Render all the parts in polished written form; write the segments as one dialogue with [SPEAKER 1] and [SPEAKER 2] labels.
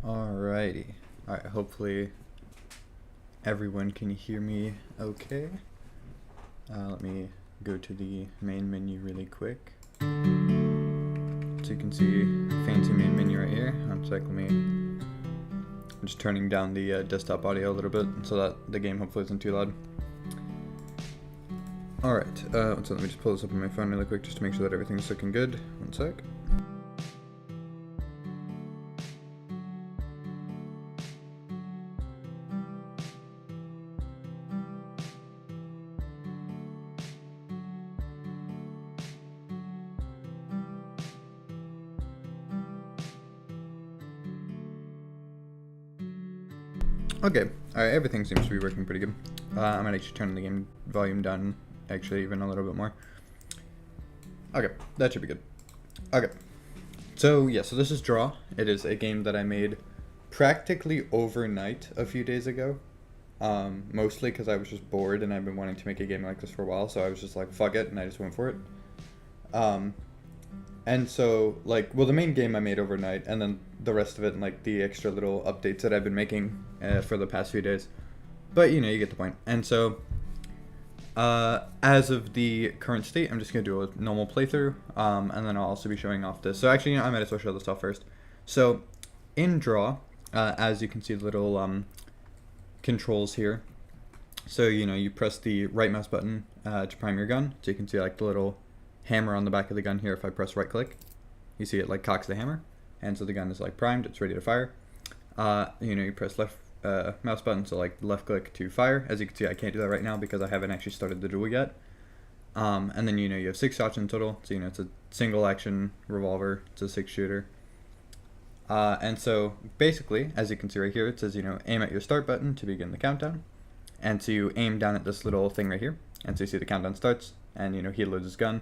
[SPEAKER 1] Alrighty. Alright, hopefully everyone can hear me okay. Let me go to the main menu really quick. So you can see fancy main menu right here. One sec, I'm just turning down the desktop audio a little bit so that the game hopefully isn't too loud. Alright, so let me just pull this up on my phone really quick just to make sure that everything's looking good. One sec. Okay, alright, everything seems to be working pretty good. I might actually turn the game volume down, actually, even a little bit more. Okay, that should be good. Okay, so yeah, so this is Draw. It is a game that I made practically overnight a few days ago. Mostly because I was just bored and I've been wanting to make a game like this for a while, so I was just like, fuck it, and I just went for it. And so, like, well, the main game I made overnight, and then the rest of it, and, like, the extra little updates that I've been making for the past few days. But, you know, you get the point. And so, as of the current state, I'm just going to do a normal playthrough, and then I'll also be showing off this. So, actually, you know, I might as well show this off first. So, in Draw, as you can see the little controls here. So, you know, you press the right mouse button to prime your gun. So you can see, like, the little hammer on the back of the gun here. If I press right click, you see it like cocks the hammer, and so the gun is like primed, it's ready to fire. You know, you press left mouse button, so like left click to fire. As you can see, I can't do that right now because I haven't actually started the duel yet. And then, you know, you have 6 shots in total, so you know it's a single action revolver, it's a 6-shooter. And so basically, as you can see right here, it says, you know, aim at your start button to begin the countdown, and so you aim down at this little thing right here, and so you see the countdown starts, and you know, he loads his gun.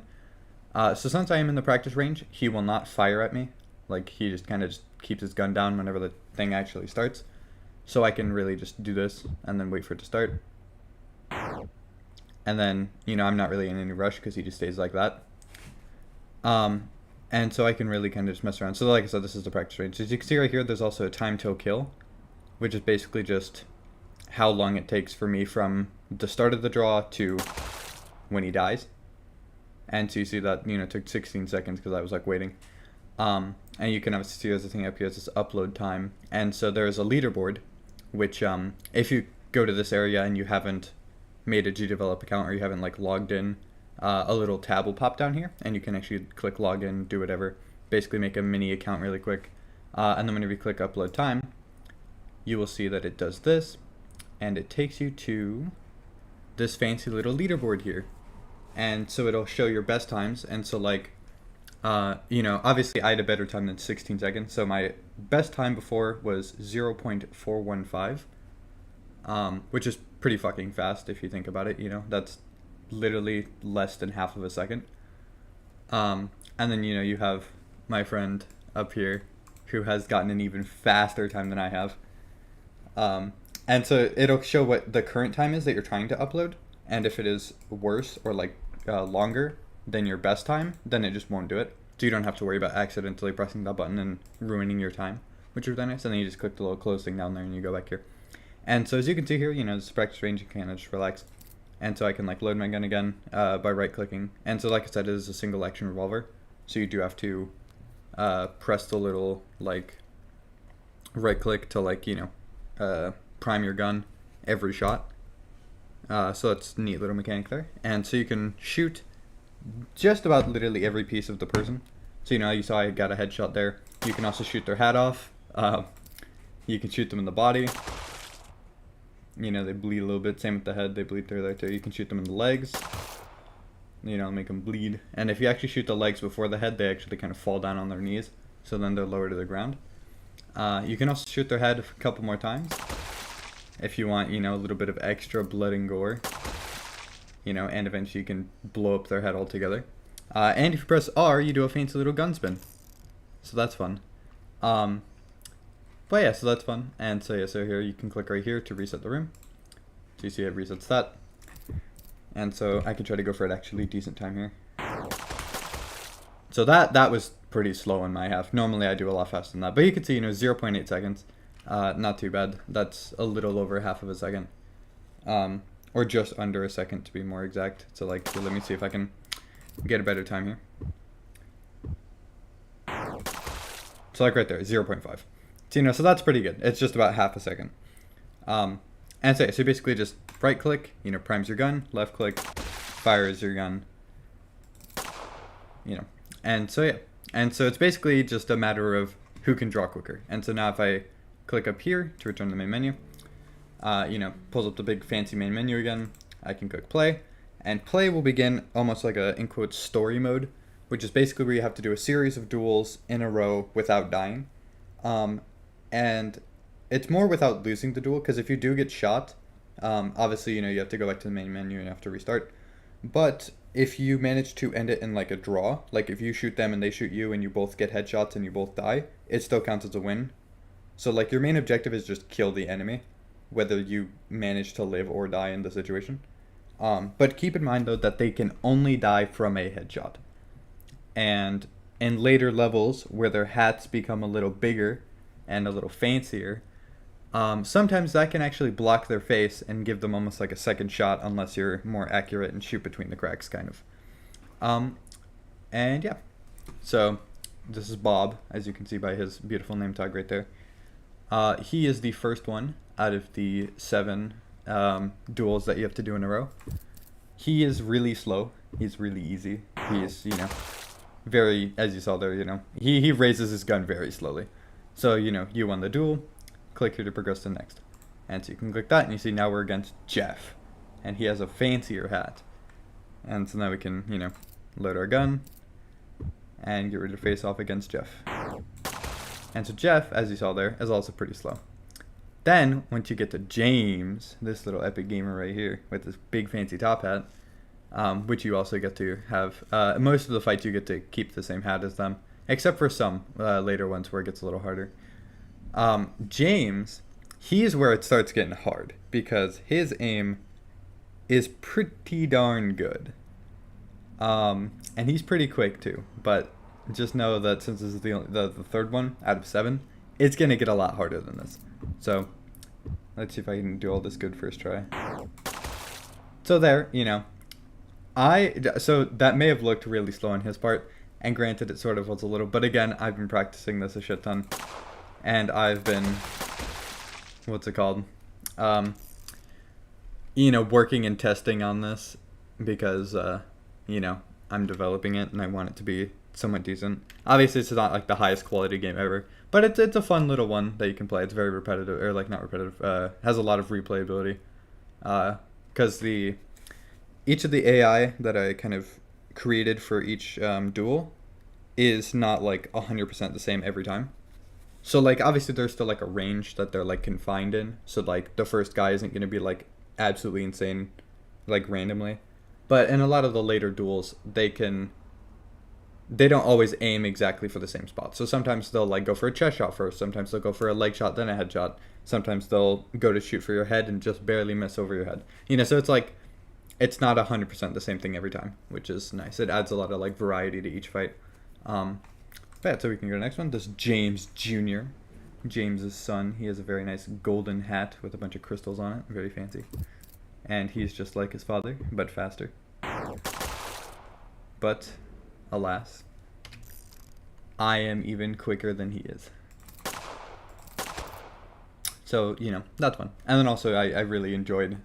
[SPEAKER 1] So since I am in the practice range, he will not fire at me. Like, he just kind of just keeps his gun down whenever the thing actually starts. So I can really just do this and then wait for it to start. And then, you know, I'm not really in any rush because he just stays like that. And so I can really kind of just mess around. So like I said, this is the practice range. As you can see right here, there's also a time till kill, which is basically just how long it takes for me from the start of the draw to when he dies. And so you see that, you know, it took 16 seconds because I was like waiting. And you can obviously see there's a thing up here, it's this upload time. And so there's a leaderboard, which if you go to this area and you haven't made a GDevelop account or you haven't like logged in, a little tab will pop down here and you can actually click login, do whatever, basically make a mini account really quick. And then whenever you click upload time, you will see that it does this and it takes you to this fancy little leaderboard here. And so it'll show your best times, and so like, you know, obviously I had a better time than 16 seconds, so my best time before was 0.415, which is pretty fucking fast if you think about it, you know, that's literally less than half of a second. And then, you know, you have my friend up here who has gotten an even faster time than I have. And so it'll show what the current time is that you're trying to upload, and if it is worse or like longer than your best time, then it just won't do it. So you don't have to worry about accidentally pressing that button and ruining your time, which is really nice. And then you just click the little close thing down there and you go back here. And so as you can see here, you know, this is practice range, you can kind of just relax. And so I can like load my gun again by right clicking. And so like I said, it is a single action revolver. So you do have to press the little like right click to like, you know, prime your gun every shot. So that's a neat little mechanic there. And so you can shoot just about literally every piece of the person. So, you know, you saw I got a headshot there. You can also shoot their hat off. You can shoot them in the body. You know, they bleed a little bit. Same with the head. They bleed through there too. You can shoot them in the legs. You know, make them bleed. And if you actually shoot the legs before the head, they actually kind of fall down on their knees. So then they're lower to the ground. You can also shoot their head a couple more times if you want, you know, a little bit of extra blood and gore, you know, and eventually you can blow up their head altogether. And if you press R, you do a fancy little gun spin. So that's fun. But yeah, so that's fun. And so yeah, so here you can click right here to reset the room. So you see it resets that. And so I can try to go for an actually decent time here. So that was pretty slow in my half. Normally I do a lot faster than that. But you can see, 0.8 seconds. Not too bad. That's a little over half of a second. Or just under a second to be more exact. So like, here, let me see if I can get a better time here. So like right there, 0.5. So, so that's pretty good. It's just about half a second. And so basically just right click, primes your gun, left click, fires your gun, and so yeah. And so it's basically just a matter of who can draw quicker. And so now if I click up here to return to the main menu, pulls up the big fancy main menu again, I can click play, and play will begin almost like a, in quotes, story mode, which is basically where you have to do a series of duels in a row without dying. And it's more without losing the duel, because if you do get shot, obviously, you have to go back to the main menu and you have to restart. But if you manage to end it in like a draw, like if you shoot them and they shoot you and you both get headshots and you both die, it still counts as a win. So like your main objective is just kill the enemy, whether you manage to live or die in the situation. But keep in mind though that they can only die from a headshot. And in later levels where their hats become a little bigger and a little fancier, sometimes that can actually block their face and give them almost like a second shot unless you're more accurate and shoot between the cracks, kind of. And yeah, so this is Bob, as you can see by his beautiful name tag right there. He is the first one out of the 7 duels that you have to do in a row. He is really slow. He's really easy. He is, very, as you saw there, he raises his gun very slowly. So, you won the duel. Click here to progress to the next. And so you can click that, and you see now we're against Jeff. And he has a fancier hat. And so now we can, load our gun and get ready to face off against Jeff. And so Jeff, as you saw there, is also pretty slow. Then, once you get to James, this little epic gamer right here, with this big fancy top hat, which you also get to have, most of the fights you get to keep the same hat as them, except for some later ones where it gets a little harder. James, he's where it starts getting hard, because his aim is pretty darn good. And he's pretty quick too, but just know that since this is the third one out of 7, it's going to get a lot harder than this. So, let's see if I can do all this good first try. So there, so that may have looked really slow on his part, and granted it sort of was a little, but again, I've been practicing this a shit ton. And I've been, what's it called? Working and testing on this because, I'm developing it and I want it to be somewhat decent. Obviously, it's not like the highest quality game ever, but it's a fun little one that you can play. It's very repetitive, or like not repetitive, has a lot of replayability. Because each of the AI that I kind of created for each duel is not like 100% the same every time. So, like, obviously there's still, like, a range that they're, like, confined in. So, like, the first guy isn't going to be, like, absolutely insane, like, randomly. But in a lot of the later duels, they don't always aim exactly for the same spot. So sometimes they'll, like, go for a chest shot first. Sometimes they'll go for a leg shot, then a head shot. Sometimes they'll go to shoot for your head and just barely miss over your head. So it's, like, it's not 100% the same thing every time, which is nice. It adds a lot of, like, variety to each fight. But yeah, so we can go to the next one. This is James Jr., James's son. He has a very nice golden hat with a bunch of crystals on it. Very fancy. And he's just like his father, but faster. But, alas, I am even quicker than he is. So, that's fun. And then also, I really enjoyed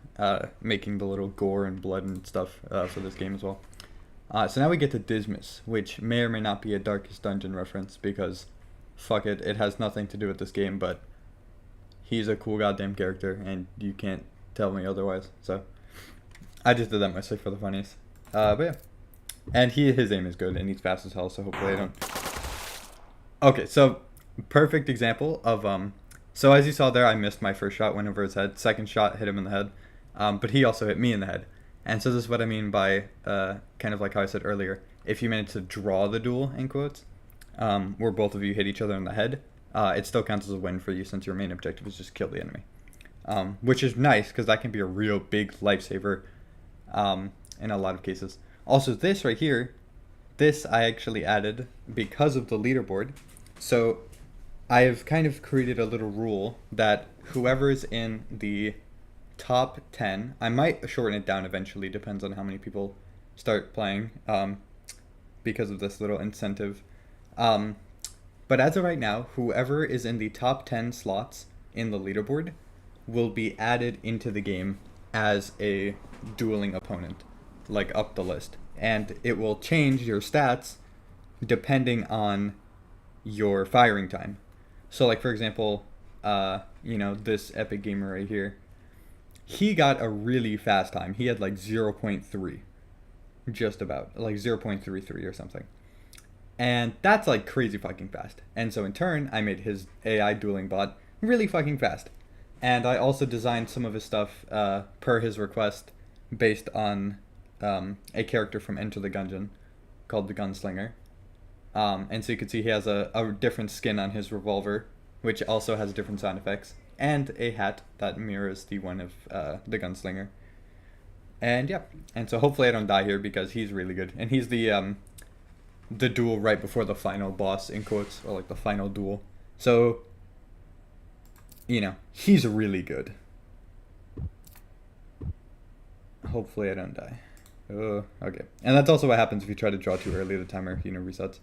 [SPEAKER 1] making the little gore and blood and stuff for this game as well. So now we get to Dismas, which may or may not be a Darkest Dungeon reference, because fuck it, it has nothing to do with this game, but he's a cool goddamn character, and you can't tell me otherwise. So I just did that mostly for the funnies. But yeah. And his aim is good, and he's fast as hell, so hopefully I don't... Okay, so perfect example of... So as you saw there, I missed my first shot, went over his head. Second shot hit him in the head, but he also hit me in the head. And so this is what I mean by, kind of like how I said earlier, if you manage to draw the duel, in quotes, where both of you hit each other in the head, it still counts as a win for you since your main objective is just kill the enemy. Which is nice, because that can be a real big lifesaver in a lot of cases. Also, this right here this I actually added because of the leaderboard. So I've kind of created a little rule that whoever's in the top 10, I might shorten it down eventually, depends on how many people start playing, because of this little incentive. But as of right now, whoever is in the top 10 slots in the leaderboard will be added into the game as a dueling opponent, like up the list. And it will change your stats depending on your firing time. So, like, for example, this epic gamer right here, he got a really fast time. He had like 0.3, just about, like 0.33 or something. And that's like crazy fucking fast. And so in turn, I made his AI dueling bot really fucking fast. And I also designed some of his stuff per his request based on a character from Enter the Gungeon called the Gunslinger. And so you can see he has a different skin on his revolver, which also has different sound effects, and a hat that mirrors the one of the Gunslinger. And yeah, and so hopefully I don't die here because he's really good. And he's the duel right before the final boss, in quotes, or like the final duel. So, he's really good. Hopefully I don't die. Oh, okay. And that's also what happens if you try to draw too early. The timer, resets.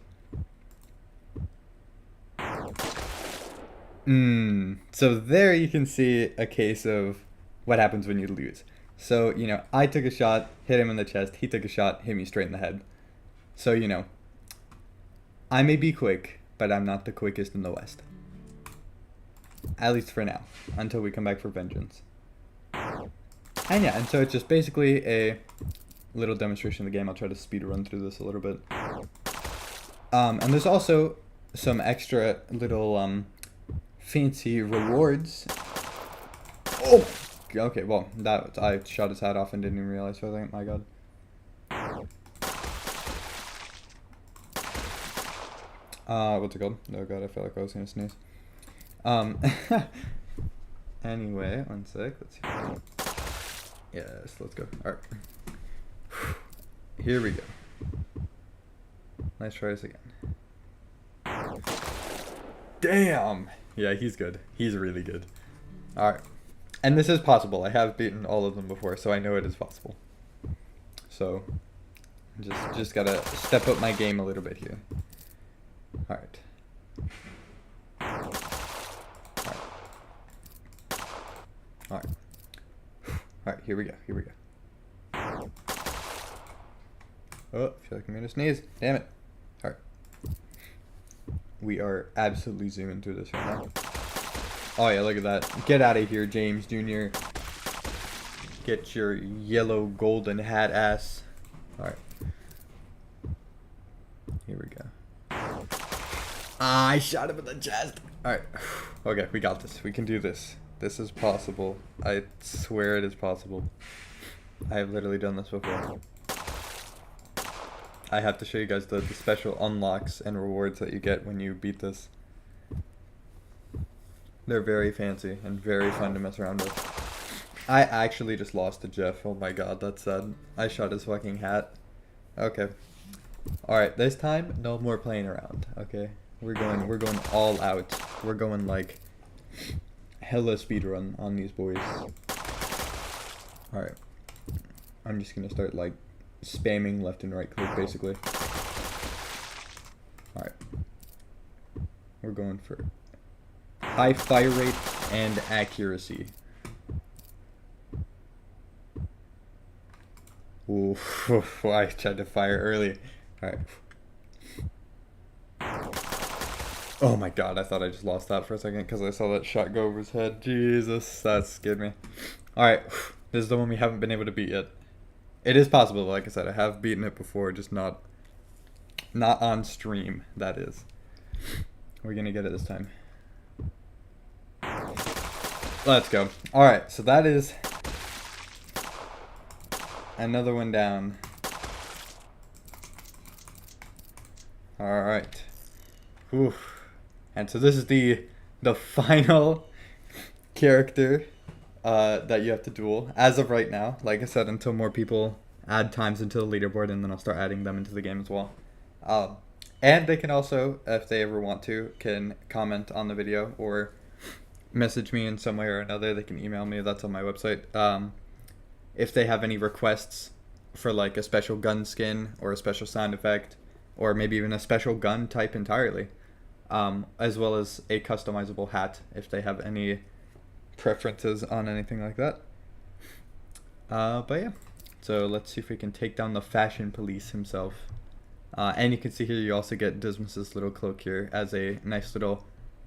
[SPEAKER 1] So there you can see a case of what happens when you lose. So, I took a shot, hit him in the chest. He took a shot, hit me straight in the head. So, I may be quick, but I'm not the quickest in the West. At least for now, until we come back for vengeance. And yeah, and so it's just basically a little demonstration of the game. I'll try to speed run through this a little bit. And there's also some extra little fancy rewards. Oh! Okay, well, I shot his hat off and didn't even realize for a second. My god. What's it called? Oh god, I felt like I was gonna sneeze. Anyway, one sec. Let's see. Yes, let's go. Alright. Here we go. Let's try this again. Damn! Yeah, he's good. He's really good. Alright. And this is possible. I have beaten all of them before, so I know it is possible. So, just gotta step up my game a little bit here. Alright. Alright. Alright, here we go. Oh, I feel like I'm gonna sneeze. Damn it. Alright. We are absolutely zooming through this right now. Oh yeah, look at that. Get out of here, James Jr. Get your yellow golden hat ass. Alright. Here we go. I shot him in the chest. Alright. Okay, we got this. We can do this. This is possible. I swear it is possible. I have literally done this before. I have to show you guys the special unlocks and rewards that you get when you beat this. They're very fancy and very fun to mess around with. I actually just lost to Jeff. Oh my god, that's sad. I shot his fucking hat. Okay. Alright, this time, no more playing around, okay? We're going all out. We're going like hella speedrun on these boys. Alright. I'm just gonna start like spamming left and right click basically. Alright. We're going for high fire rate and accuracy. Ooh, I tried to fire early. Alright. Oh my god, I thought I just lost that for a second because I saw that shot go over his head. Jesus, that scared me. Alright, this is the one we haven't been able to beat yet. It is possible, like I said, I have beaten it before, just not on stream, that is. We're gonna get it this time. Let's go. Alright, so that is another one down. Alright. Oof. And so this is the final character that you have to duel as of right now. Like I said, until more people add times into the leaderboard, and then I'll start adding them into the game as well. Um, and they can also, if they ever want to, can comment on the video or message me in some way or another. They can email me. That's on my website. If they have any requests for like a special gun skin or a special sound effect, or maybe even a special gun type entirely, as well as a customizable hat if they have any preferences on anything like that. But yeah, so let's see if we can take down the fashion police himself. And you can see here you also get Dismas's little cloak here as a nice little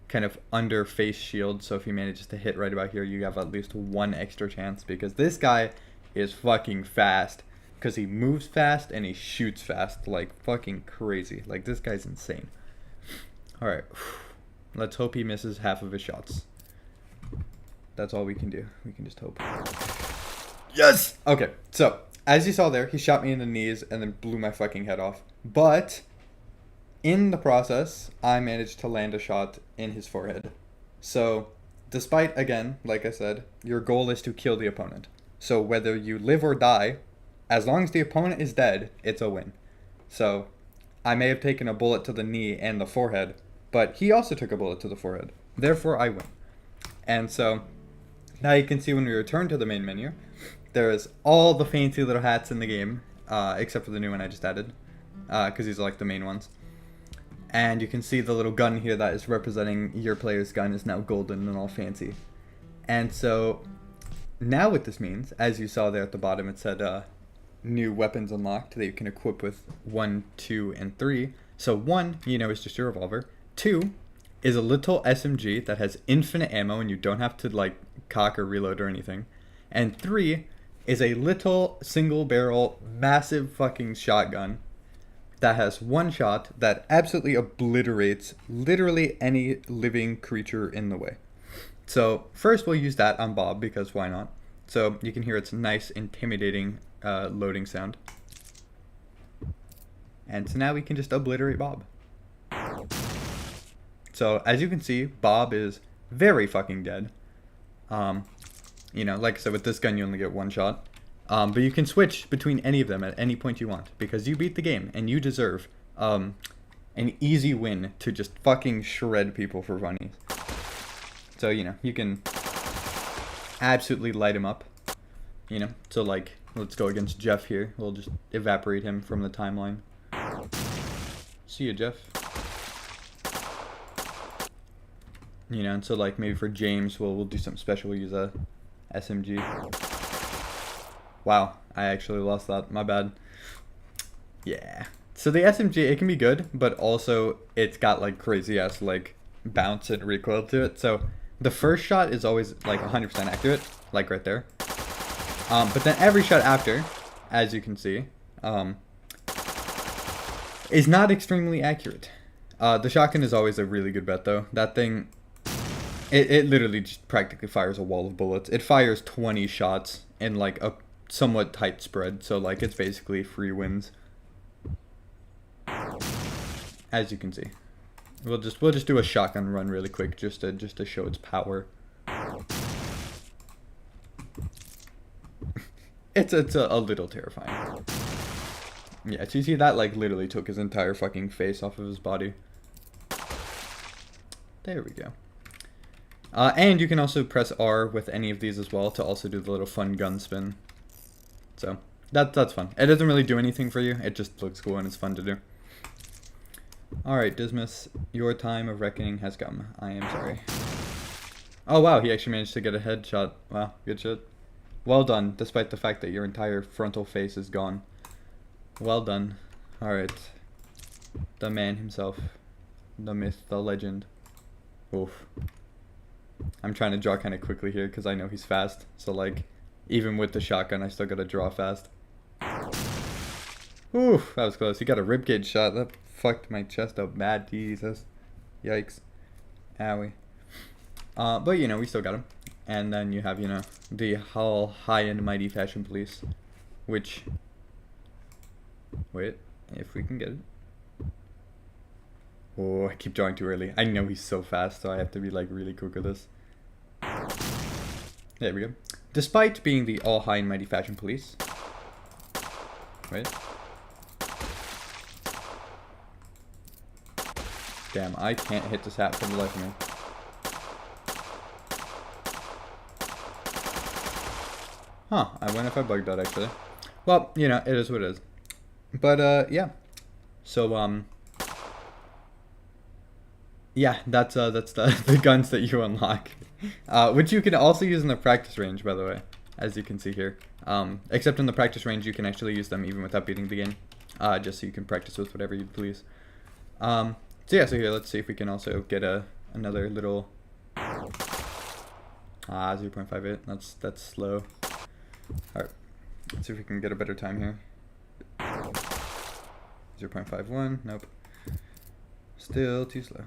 [SPEAKER 1] kind of under face shield. So if he manages to hit right about here, you have at least one extra chance, because this guy is fucking fast. Because he moves fast and he shoots fast like fucking crazy. Like, this guy's insane. Alright, let's hope he misses half of his shots. That's all we can do. We can just hope. Yes! Okay, so, as you saw there, he shot me in the knees and then blew my fucking head off. But, in the process, I managed to land a shot in his forehead. So, despite, again, like I said, your goal is to kill the opponent. So, whether you live or die, as long as the opponent is dead, it's a win. So, I may have taken a bullet to the knee and the forehead, but he also took a bullet to the forehead. Therefore, I win. And so, now you can see when we return to the main menu, there's all the fancy little hats in the game, except for the new one I just added, because these are like the main ones. And you can see the little gun here that is representing your player's gun is now golden and all fancy. And so, now what this means, as you saw there at the bottom, it said, new weapons unlocked that you can equip with 1, 2, and 3. So 1, you know, is just your revolver. 2 is a little SMG that has infinite ammo and you don't have to like cock or reload or anything. And 3 is a little single barrel massive fucking shotgun that has one shot that absolutely obliterates literally any living creature in the way. So first we'll use that on Bob, because why not? So you can hear its nice intimidating loading sound. And so now we can just obliterate Bob. So as you can see, Bob is very fucking dead. You know, like I said, with this gun you only get one shot. But you can switch between any of them at any point you want, because you beat the game and you deserve an easy win to just fucking shred people for funnies. So, you know, you can absolutely light him up. You know, so like, let's go against Jeff here. We'll just evaporate him from the timeline. See ya, Jeff. You know, and so like maybe for James, we'll do something special. We'll use a SMG. Wow, I actually lost that. My bad. Yeah. So the SMG, it can be good, but also it's got like crazy ass like bounce and recoil to it. So the first shot is always like 100% accurate, like right there. But then every shot after, as you can see, is not extremely accurate. The shotgun is always a really good bet though. That thing, it literally just practically fires a wall of bullets. It fires 20 shots in like a somewhat tight spread, so like it's basically free wins. As you can see, we'll just do a shotgun run really quick just to show its power. It's a little terrifying. Yeah, so you see that like literally took his entire fucking face off of his body. There we go. And you can also press R with any of these as well to also do the little fun gun spin. So that's fun. It doesn't really do anything for you. It just looks cool and it's fun to do. Alright, Dismas, your time of reckoning has come. I am sorry. Oh wow, he actually managed to get a headshot. Wow, good shit. Well done, despite the fact that your entire frontal face is gone. Well done. Alright. The man himself. The myth, the legend. Oof. I'm trying to draw kind of quickly here because I know he's fast. So like, even with the shotgun, I still gotta draw fast. Oof, that was close. He got a ribcage shot. That fucked my chest up bad. Jesus. Yikes. Owie. But you know, we still got him. And then you have, you know, the high and mighty fashion police, which, wait, if we can get it. Oh, I keep drawing too early. I know he's so fast, so I have to be like really quick with this. There we go. Despite being the all high and mighty fashion police, right? Damn, I can't hit this hat for the life of me. Huh, I wonder if I bugged out actually. Well, you know, it is what it is. But yeah. So yeah, that's the guns that you unlock. Which you can also use in the practice range, by the way, as you can see here. Except in the practice range you can actually use them even without beating the game. Just so you can practice with whatever you please. So yeah, so here let's see if we can also get another little 0.58. That's slow. Alright, let's see if we can get a better time here. 0.51, nope. Still too slow.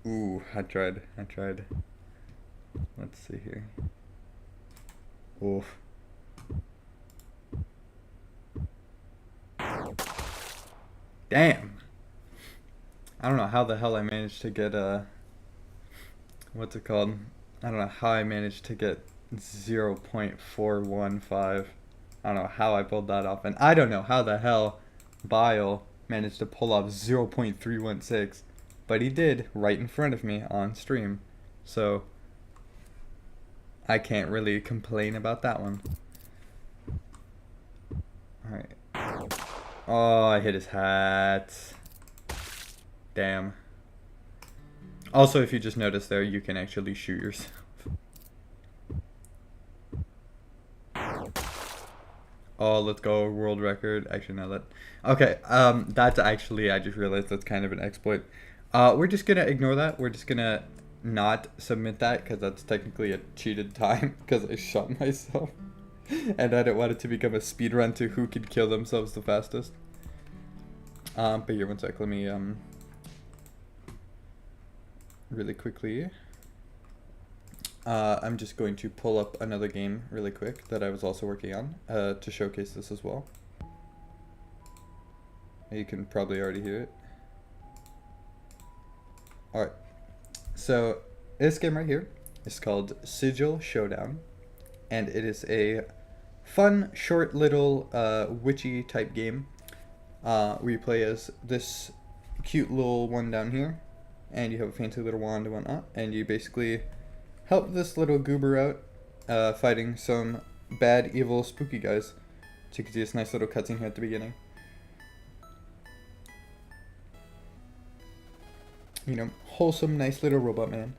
[SPEAKER 1] Ooh, I tried. Let's see here. Oof. Damn. I don't know how the hell I managed to get what's it called? I don't know how I managed to get 0.415. I don't know how I pulled that off, and I don't know how the hell Bile managed to pull off 0.316, but he did right in front of me on stream, so I can't really complain about that one. Alright. Oh, I hit his hat. Damn. Also, if you just notice there, you can actually shoot yourself. Oh, let's go, world record. Actually, no, that... Okay, that's actually, I just realized that's kind of an exploit. We're just gonna ignore that. We're just gonna not submit that, because that's technically a cheated time, because I shot myself. And I don't want it to become a speed run to who can kill themselves the fastest. But here, one sec, let me, really quickly... I'm just going to pull up another game really quick that I was also working on to showcase this as well. You can probably already hear it. Alright, so this game right here is called Sigil Showdown, and it is a fun, short little witchy type game where you play as this cute little one down here, and you have a fancy little wand and whatnot, and you basically help this little goober out fighting some bad, evil, spooky guys. So you can see this nice little cutscene here at the beginning. You know, wholesome, nice little robot man.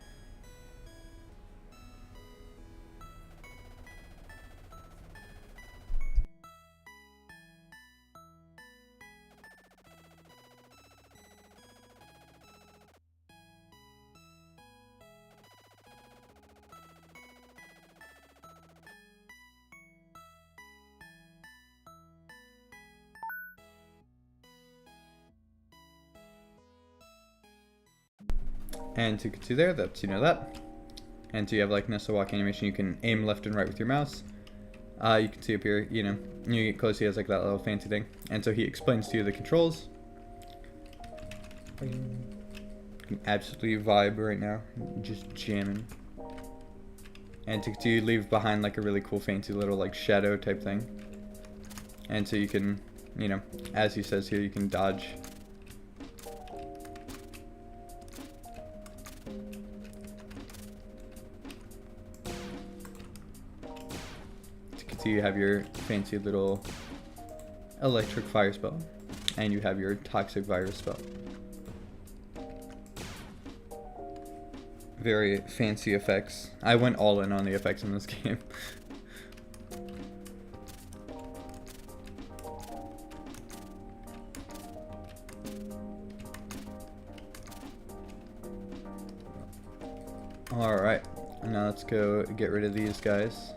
[SPEAKER 1] And so you can see there, that's, you know, that. And so you have like Nessa walk animation, you can aim left and right with your mouse. You can see up here, you know, when you get close, he has like that little fancy thing. And so he explains to you the controls. You can absolutely vibe right now, just jamming. And so you leave behind like a really cool fancy little like shadow type thing. And so you can, you know, as he says here, you can dodge. You have your fancy little electric fire spell, and you have your toxic virus spell. Very fancy effects. I went all in on the effects in this game. Alright, now let's go get rid of these guys.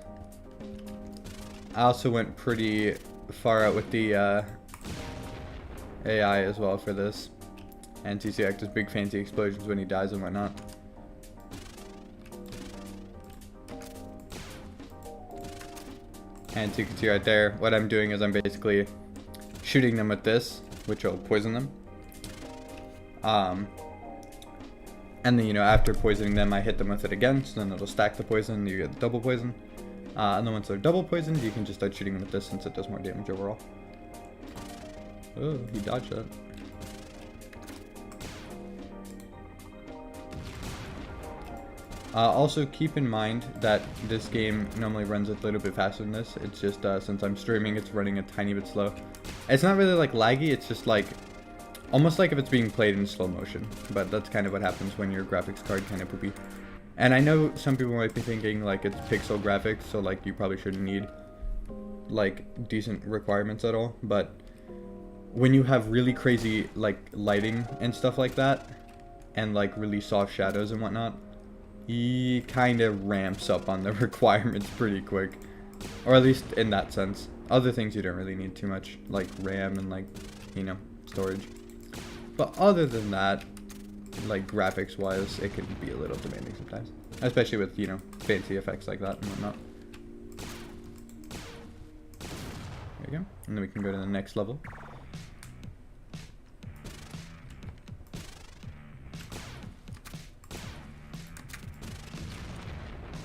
[SPEAKER 1] I also went pretty far out with the AI as well for this. And TC acts as big fancy explosions when he dies and whatnot. And so you can see right there, what I'm doing is I'm basically shooting them with this, which will poison them. And then, you know, after poisoning them, I hit them with it again, so then it'll stack the poison, you get double poison. And then once they're double poisoned, you can just start shooting them with this since it does more damage overall. Oh, he dodged that. Also, keep in mind that this game normally runs a little bit faster than this. It's just since I'm streaming, it's running a tiny bit slow. It's not really like laggy, it's just like almost like if it's being played in slow motion. But that's kind of what happens when your graphics card kind of poopy. And I know some people might be thinking like it's pixel graphics, so like you probably shouldn't need like decent requirements at all. But when you have really crazy like lighting and stuff like that, and like really soft shadows and whatnot, he kind of ramps up on the requirements pretty quick, or at least in that sense. Other things you don't really need too much, like RAM and like, you know, storage. But other than that, like graphics wise, it can be a little demanding sometimes, especially with, you know, fancy effects like that and whatnot. There we go, and then we can go to the next level.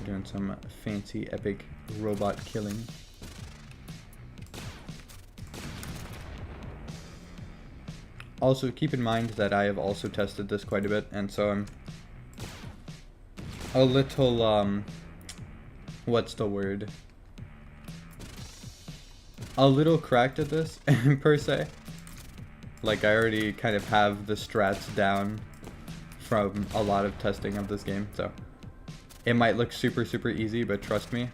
[SPEAKER 1] Doing some fancy epic robot killing. Also keep in mind that I have also tested this quite a bit, and so I'm a little what's the word, a little cracked at this per se. Like I already kind of have the strats down from a lot of testing of this game, so it might look super easy, but trust me,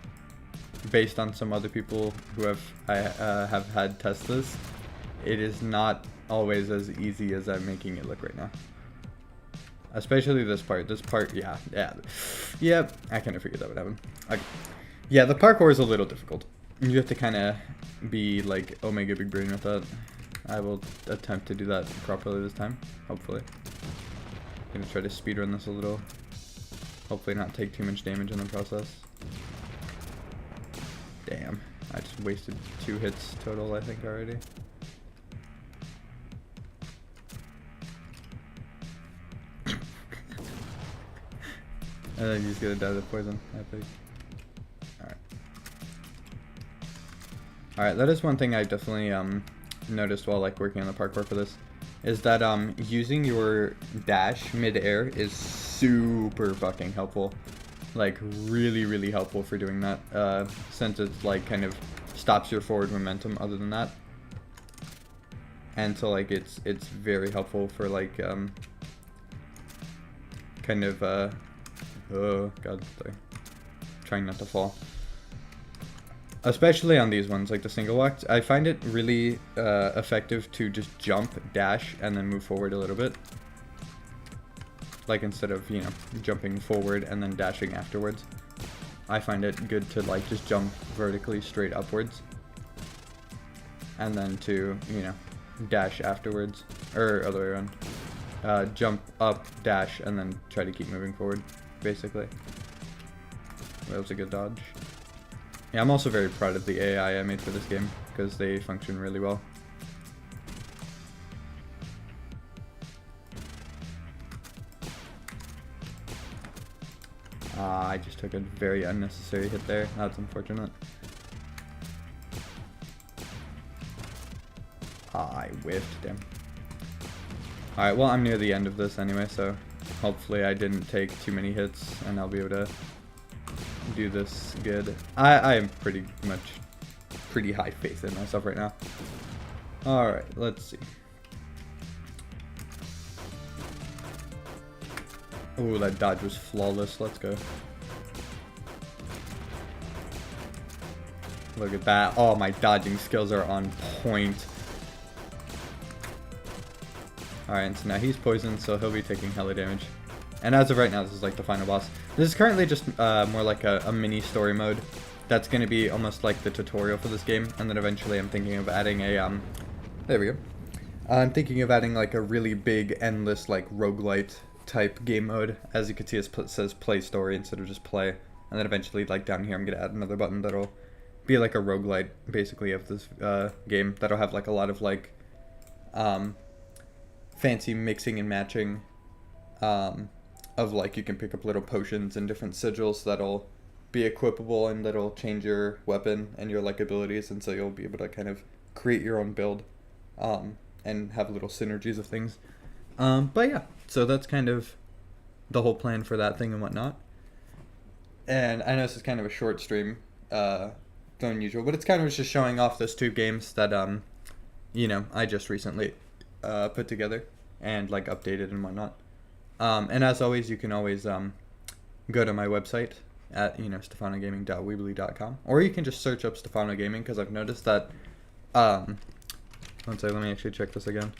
[SPEAKER 1] based on some other people who have had test this, it is not always as easy as I'm making it look right now. Especially this part. This part, yeah. I kind of figured that would happen. Okay. Yeah, the parkour is a little difficult. You have to kind of be like Omega Big Brain with that. I will attempt to do that properly this time, hopefully. I'm gonna try to speedrun this a little. Hopefully not take too much damage in the process. Damn, I just wasted 2 hits total, I think, already. And then he's gonna die to poison, I think. Alright. Alright, that is one thing I definitely noticed while like working on the parkour for this, is that using your dash mid-air is super fucking helpful. Like really helpful for doing that, since it's like kind of stops your forward momentum other than that. And so like it's very helpful for like kind of oh god, sorry. Trying not to fall. Especially on these ones, like the single walks, I find it really effective to just jump, dash, and then move forward a little bit. Like instead of, you know, jumping forward and then dashing afterwards. I find it good to like just jump vertically straight upwards. And then to, you know, dash afterwards. Or other way around. Jump up, dash, and then try to keep moving forward, basically. That was a good dodge. Yeah, I'm also very proud of the AI I made for this game, because they function really well. I just took a very unnecessary hit there. That's unfortunate. I whiffed, damn. Alright, well, I'm near the end of this anyway, so hopefully I didn't take too many hits, and I'll be able to do this good. I am pretty high faith in myself right now. Alright, let's see. Ooh, that dodge was flawless. Let's go. Look at that. Oh, my dodging skills are on point. Alright, so now he's poisoned, so he'll be taking hella damage. And as of right now, this is like the final boss. This is currently just more like a mini story mode. That's going to be almost like the tutorial for this game. And then eventually I'm thinking of adding a, there we go. I'm thinking of adding like a really big, endless, like roguelite type game mode. As you can see, it says play story instead of just play. And then eventually, like down here, I'm going to add another button that'll be like a roguelite, basically, of this game. That'll have like a lot of like fancy mixing and matching of like you can pick up little potions and different sigils that'll be equipable and that'll change your weapon and your like abilities, and so you'll be able to kind of create your own build and have little synergies of things. But yeah, so that's kind of the whole plan for that thing and whatnot. And I know this is kind of a short stream, than usual, but it's kind of just showing off those two games that I just recently put together and like updated and whatnot. And as always, you can always go to my website at stefanogaming.weebly.com, or you can just search up Stefano Gaming, because I've noticed that. One second, let me actually check this again.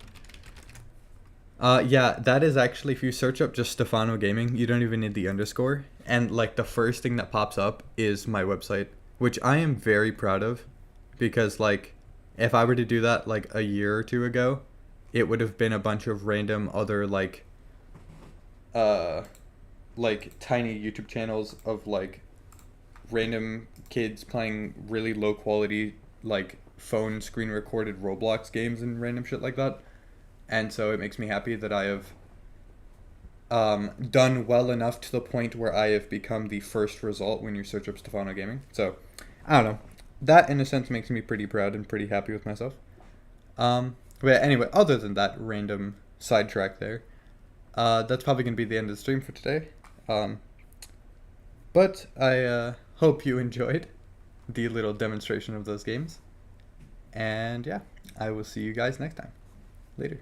[SPEAKER 1] Yeah, that is actually, if you search up just Stefano Gaming, you don't even need the underscore. And like the first thing that pops up is my website, which I am very proud of, because like if I were to do that like a year or two ago, it would have been a bunch of random other like tiny YouTube channels of like random kids playing really low quality like phone screen recorded Roblox games and random shit like that. And so it makes me happy that I have done well enough to the point where I have become the first result when you search up Stefano Gaming. So, I don't know. That, in a sense, makes me pretty proud and pretty happy with myself. But anyway, other than that random sidetrack there, that's probably going to be the end of the stream for today. But I hope you enjoyed the little demonstration of those games. And yeah, I will see you guys next time. Later.